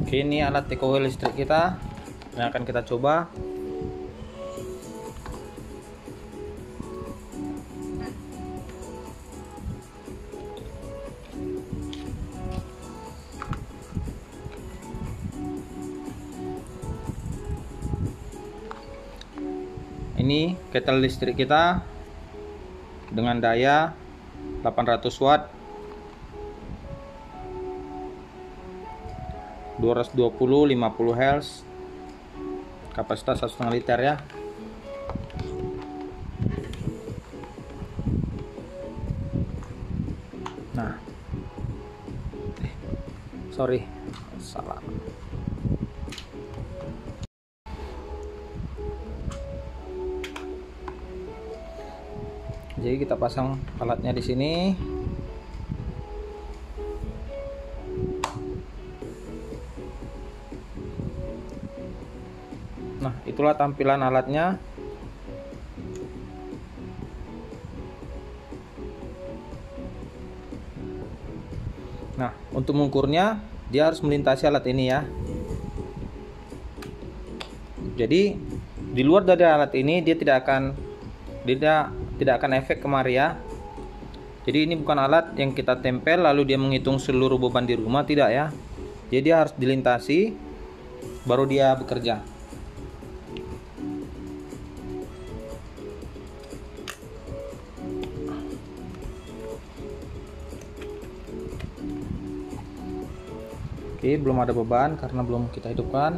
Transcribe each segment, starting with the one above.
Oke, ini alat takeaway listrik kita yang akan kita coba. Ini kettle listrik kita dengan daya 800 watt, 220 50 Hz, kapasitas 1,5 liter ya. Nah, sorry, salah. Jadi kita pasang alatnya di sini. Nah, itulah tampilan alatnya. Nah, untuk mengukurnya dia harus melintasi alat ini ya. Jadi di luar dari alat ini dia tidak akan efek kemari ya. Jadi ini bukan alat yang kita tempel lalu dia menghitung seluruh beban di rumah, tidak ya. Jadi dia harus dilintasi baru dia bekerja. Oke, belum ada beban karena belum kita hidupkan.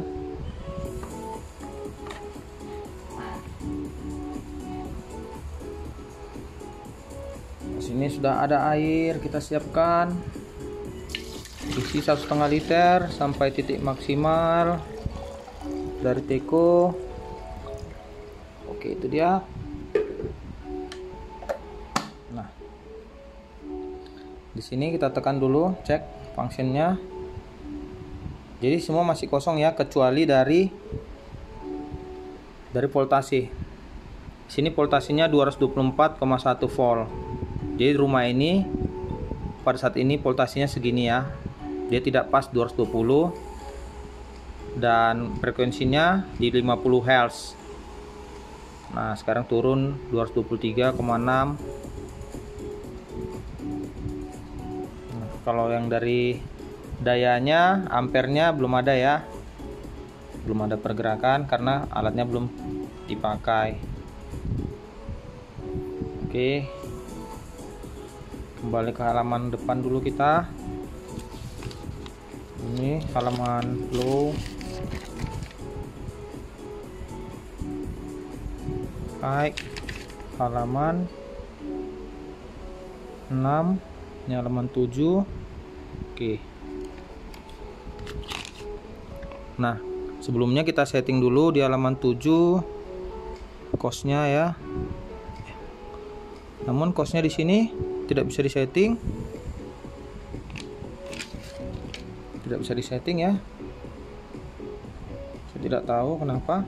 Sini sudah ada air, kita siapkan. Isi 1,5 liter sampai titik maksimal dari teko. Oke, itu dia. Nah, di sini kita tekan dulu, cek functionnya. Jadi semua masih kosong ya, kecuali dari voltase. Sini voltasenya 224,1 volt. Jadi rumah ini pada saat ini voltasenya segini ya. Dia tidak pas 220 dan frekuensinya di 50 Hz. Nah, sekarang turun 223,6. Nah, kalau yang dari dayanya, ampernya belum ada ya. Belum ada pergerakan karena alatnya belum dipakai. Oke. Kembali ke halaman depan dulu kita. Ini halaman flow. Baik. Halaman 6. Ini halaman 7. Oke. Nah, sebelumnya kita setting dulu di halaman 7 kosnya ya. Namun kosnya di sini tidak bisa disetting. Tidak bisa disetting ya. Saya tidak tahu kenapa.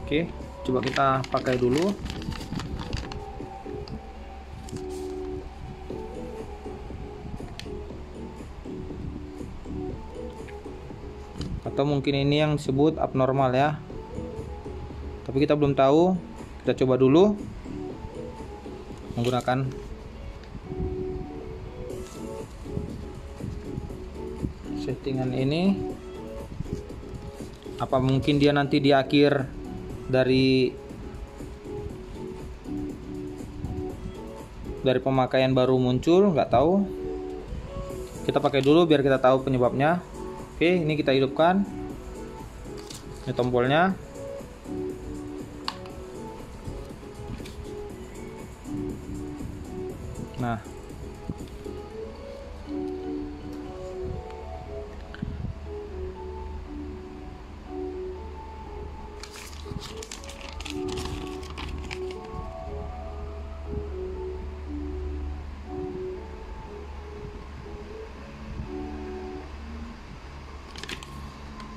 Oke, coba kita pakai dulu. Atau mungkin ini yang disebut abnormal ya, tapi kita belum tahu. Kita coba dulu menggunakan settingan ini. Apa mungkin dia nanti di akhir dari pemakaian baru muncul, nggak tahu. Kita pakai dulu biar kita tahu penyebabnya. Oke, ini kita hidupkan. Ini tombolnya. Nah,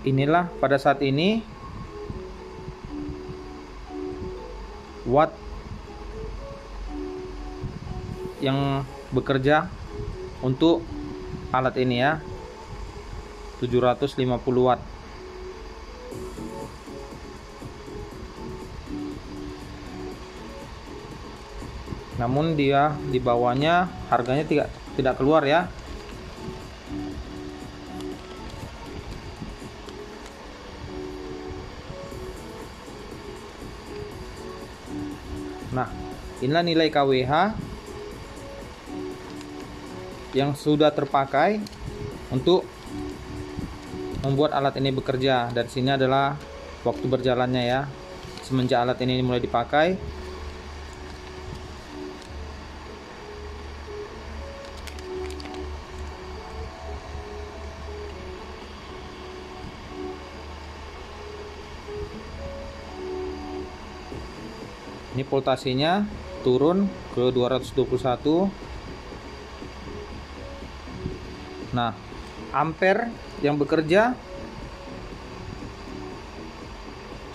inilah pada saat ini watt yang bekerja untuk alat ini ya. 750 watt. Namun dia di bawahnya harganya tidak keluar ya. Nah, inilah nilai kWh yang sudah terpakai untuk membuat alat ini bekerja. Dan sini adalah waktu berjalannya ya, semenjak alat ini mulai dipakai. Ini voltasenya turun ke 221. Nah, ampere yang bekerja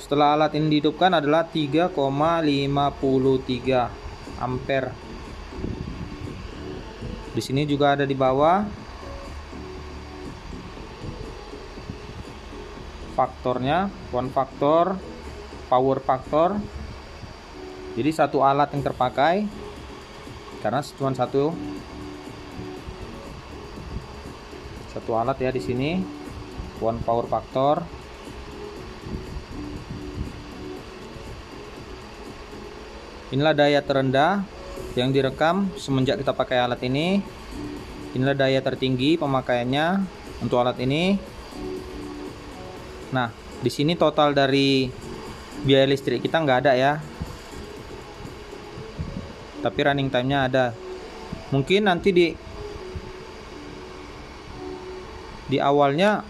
setelah alat ini dihidupkan adalah 3,53 ampere. Di sini juga ada di bawah faktornya, one factor, power factor. Jadi satu alat yang terpakai, karena cuma satu alat ya di sini, one power factor. Inilah daya terendah yang direkam semenjak kita pakai alat ini. Inilah daya tertinggi pemakaiannya untuk alat ini. Nah, di sini total dari biaya listrik kita nggak ada ya, tapi running time-nya ada. Mungkin nanti di awalnya,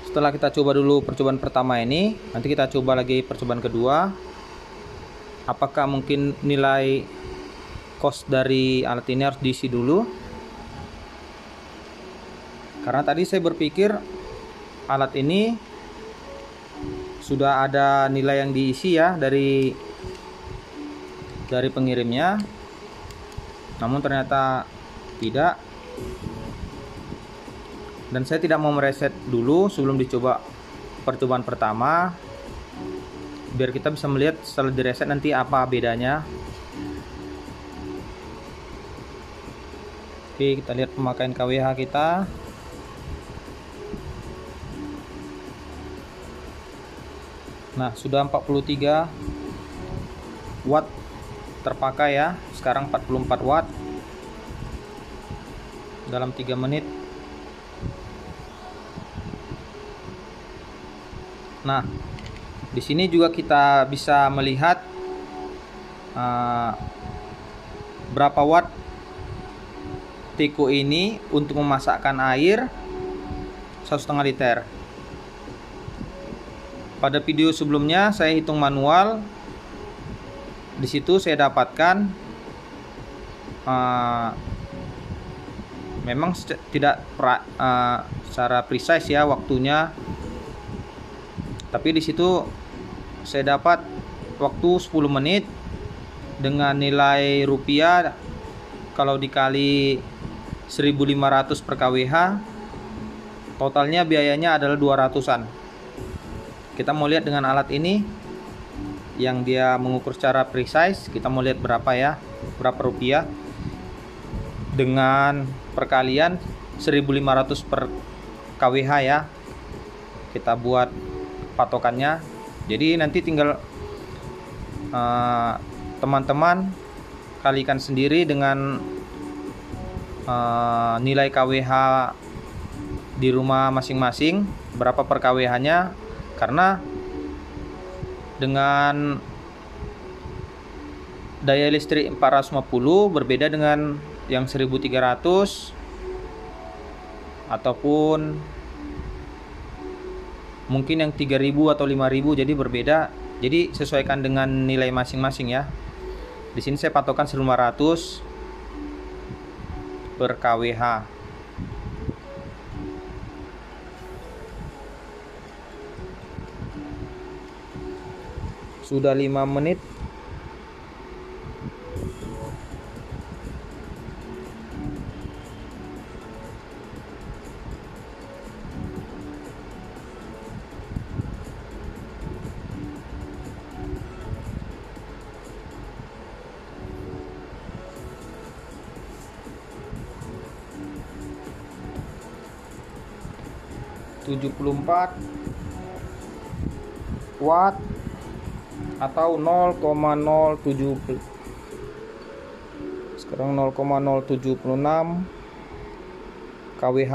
setelah kita coba dulu percobaan pertama ini, nanti kita coba lagi percobaan kedua. Apakah mungkin nilai cost dari alat ini harus diisi dulu? Karena tadi saya berpikir alat ini sudah ada nilai yang diisi ya dari pengirimnya, namun ternyata tidak. Dan saya tidak mau mereset dulu sebelum dicoba percobaan pertama, biar kita bisa melihat setelah direset nanti apa bedanya. Oke, kita lihat pemakaian kWh kita. Nah, sudah 43 watt terpakai ya. Sekarang 44 watt dalam 3 menit. Nah, di sini juga kita bisa melihat berapa watt teko ini untuk memasakkan air 1,5 liter. Pada video sebelumnya saya hitung manual. Di situ saya dapatkan memang tidak secara precise ya waktunya, tapi di situ saya dapat waktu 10 menit dengan nilai rupiah kalau dikali 1.500 per kWh, totalnya biayanya adalah 200-an. Kita mau lihat dengan alat ini yang dia mengukur secara precise, kita mau lihat berapa rupiah dengan perkalian 1.500 per kWh ya. Kita buat patokannya. Jadi nanti tinggal teman-teman kalikan sendiri dengan nilai kWh di rumah masing-masing berapa per kWh-nya, karena dengan daya listrik 450 berbeda dengan yang 1300 ataupun mungkin yang 3000 atau 5000, jadi berbeda. Jadi sesuaikan dengan nilai masing-masing ya. Di sini saya patokan 1500 per kWh. Sudah 5 menit. 74 watt atau 0,070. Sekarang 0,076 kWh.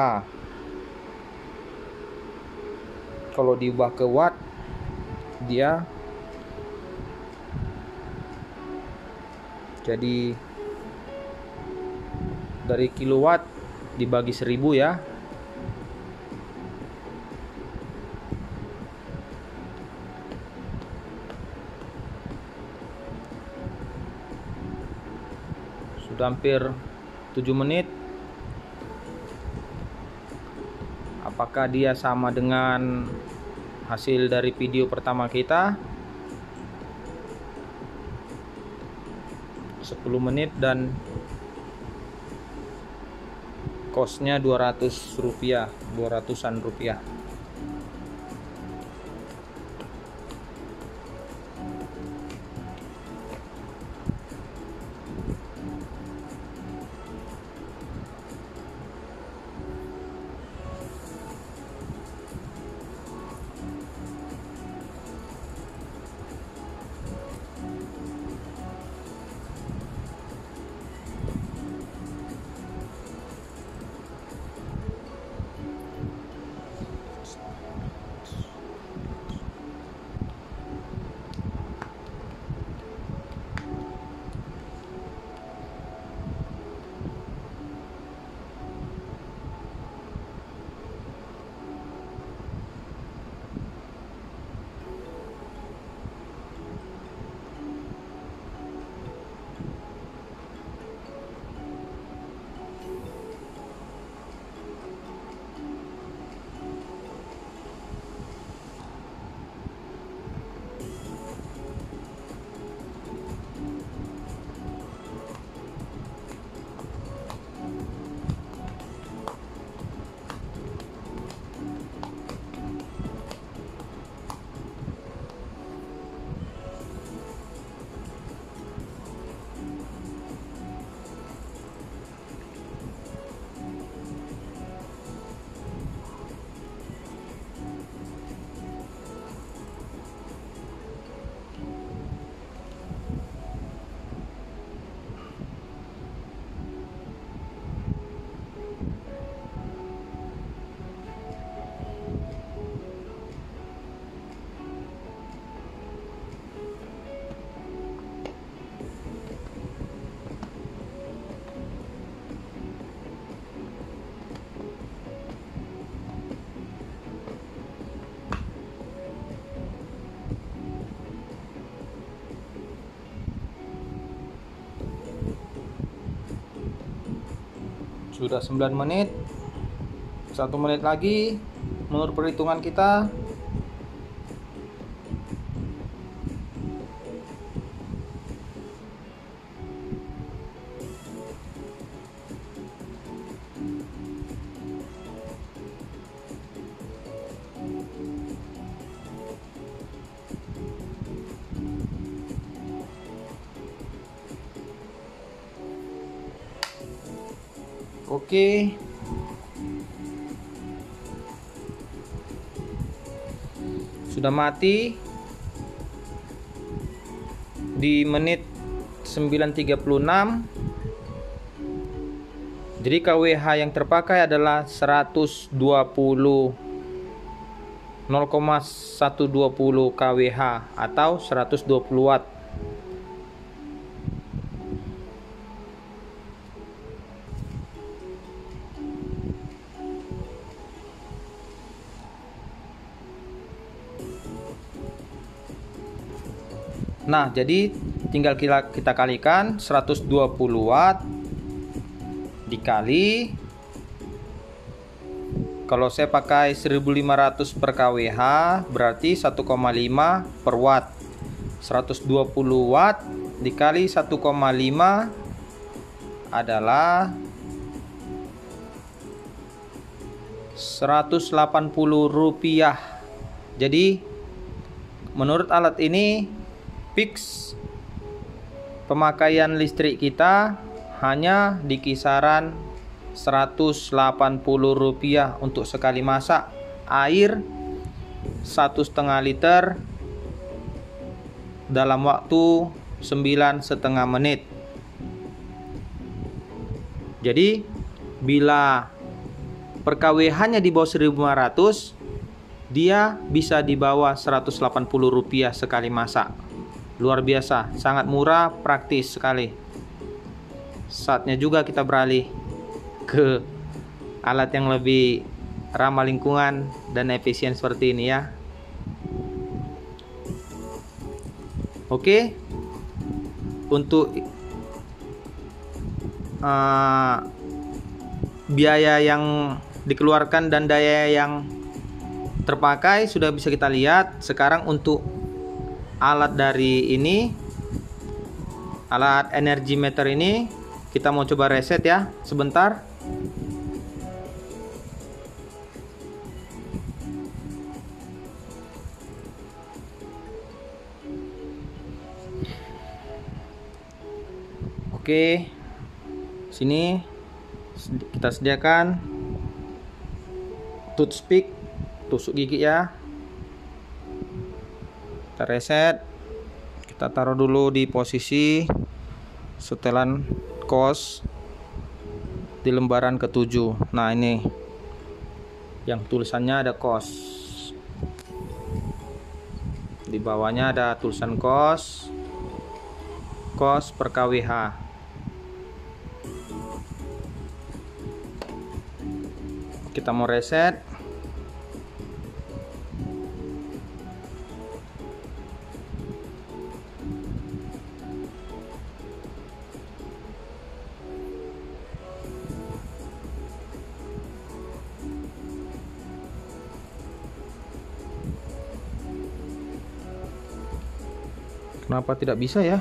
Kalau diubah ke watt, dia jadi dari kilowatt dibagi 1000 ya. Sudah hampir 7 menit. Apakah dia sama dengan hasil dari video pertama kita? 10 menit dan costnya 200 rupiah, 200-an rupiah. Sudah 9 menit. 1 menit lagi menurut perhitungan kita. Oke. Sudah mati di menit 9.36. Jadi kWh yang terpakai adalah 120 0,120 kWh atau 120 watt. Nah, jadi tinggal kita kalikan 120 watt dikali, kalau saya pakai 1500 per kWh berarti 1,5 per watt. 120 watt dikali 1,5 adalah 180 rupiah. Jadi menurut alat ini fix pemakaian listrik kita hanya di kisaran 180 rupiah untuk sekali masak air 1,5 liter dalam waktu 9,5 menit. Jadi bila per kWh-nya di bawah 1.500, dia bisa di bawah Rp180 sekali masak. Luar biasa, sangat murah, praktis sekali. Saatnya juga kita beralih ke alat yang lebih ramah lingkungan dan efisien seperti ini ya. Oke, untuk biaya yang dikeluarkan dan daya yang terpakai sudah bisa kita lihat. Sekarang untuk alat dari ini, alat energy meter ini, kita mau coba reset ya sebentar. Oke, sini kita sediakan toothpick, tusuk gigi ya. Kita reset, kita taruh dulu di posisi setelan kos di lembaran ke-7. Nah, ini yang tulisannya ada kos, di bawahnya ada tulisan kos per kWh. Kita mau reset. Kenapa tidak bisa ya?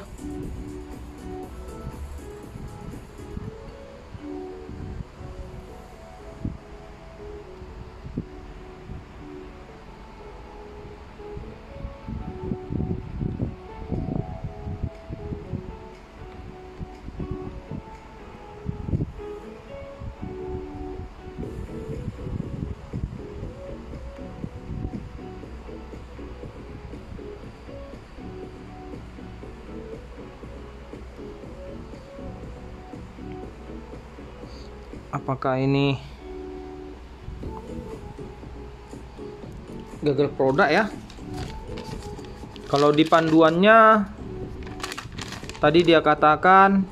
Apakah ini gagal produk ya? Kalau di panduannya tadi dia katakan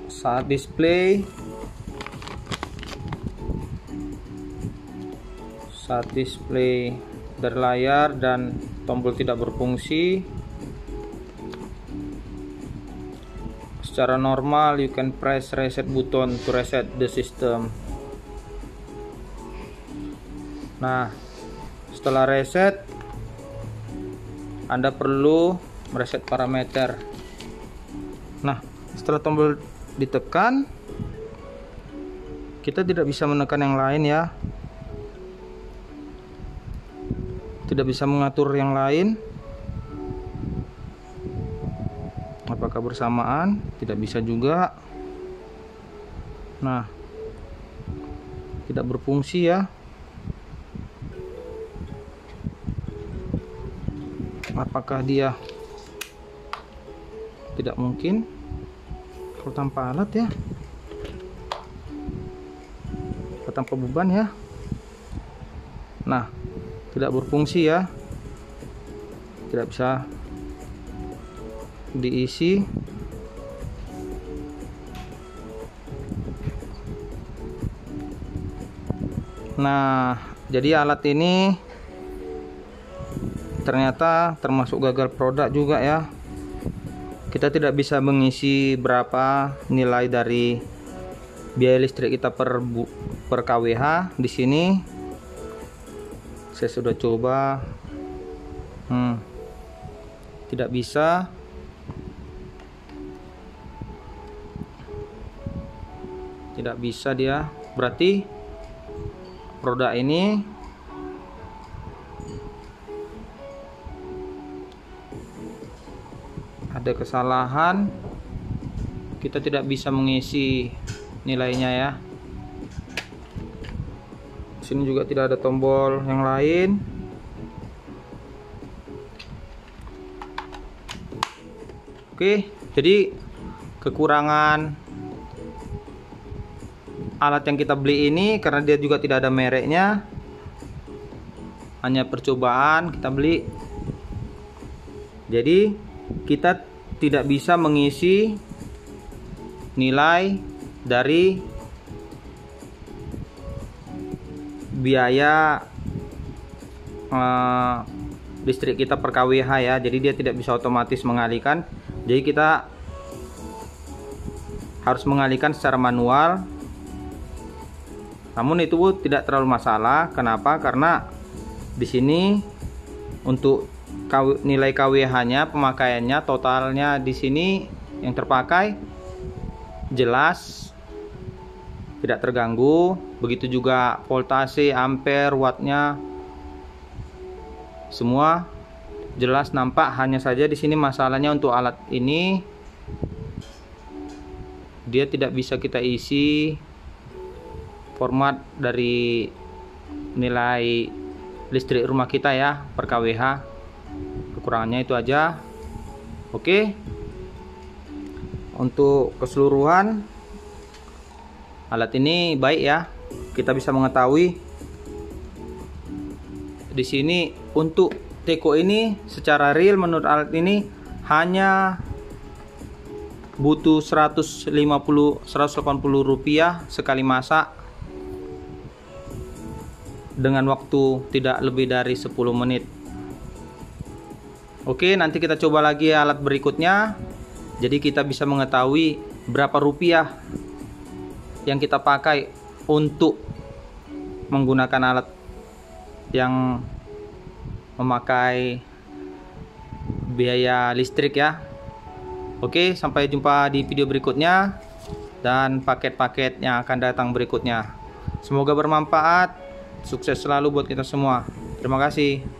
saat display dari layar dan tombol tidak berfungsi, secara normal you can press reset button to reset the system. Nah, setelah reset Anda perlu mereset parameter. Nah, setelah tombol ditekan, kita tidak bisa menekan yang lain ya, tidak bisa mengatur yang lain. Apakah bersamaan? Tidak bisa juga. Nah, tidak berfungsi ya. Apakah dia tidak mungkin kalau tanpa alat ya, atau tanpa beban ya. Nah, tidak berfungsi ya, tidak bisa diisi. Nah, jadi alat ini ternyata termasuk gagal produk juga ya. Kita tidak bisa mengisi berapa nilai dari biaya listrik kita per kWh. Di sini saya sudah coba, tidak bisa. Tidak bisa dia. Berarti produk ini ada kesalahan. Kita tidak bisa mengisi nilainya ya. Sini juga tidak ada tombol yang lain. Oke, jadi kekurangan alat yang kita beli ini karena dia juga tidak ada mereknya, hanya percobaan kita beli. Jadi kita tidak bisa mengisi nilai dari biaya listrik kita per kWh ya. Jadi dia tidak bisa otomatis mengalihkan, jadi kita harus mengalihkan secara manual. Namun itu tidak terlalu masalah. Kenapa? Karena di sini untuk nilai kWh-nya, pemakaiannya, totalnya di sini yang terpakai jelas tidak terganggu. Begitu juga voltase, ampere, wattnya semua jelas nampak. Hanya saja di sini masalahnya untuk alat ini dia tidak bisa kita isi format dari nilai listrik rumah kita ya per kWh. Kekurangannya itu aja. Oke, untuk keseluruhan alat ini baik ya. Kita bisa mengetahui di sini untuk teko ini secara real menurut alat ini hanya butuh 180 rupiah sekali masak dengan waktu tidak lebih dari 10 menit. Oke, nanti kita coba lagi alat berikutnya. Jadi kita bisa mengetahui berapa rupiah yang kita pakai untuk menggunakan alat yang memakai biaya listrik ya. Oke, sampai jumpa di video berikutnya dan paket-paket yang akan datang berikutnya. Semoga bermanfaat. Sukses selalu buat kita semua. Terima kasih.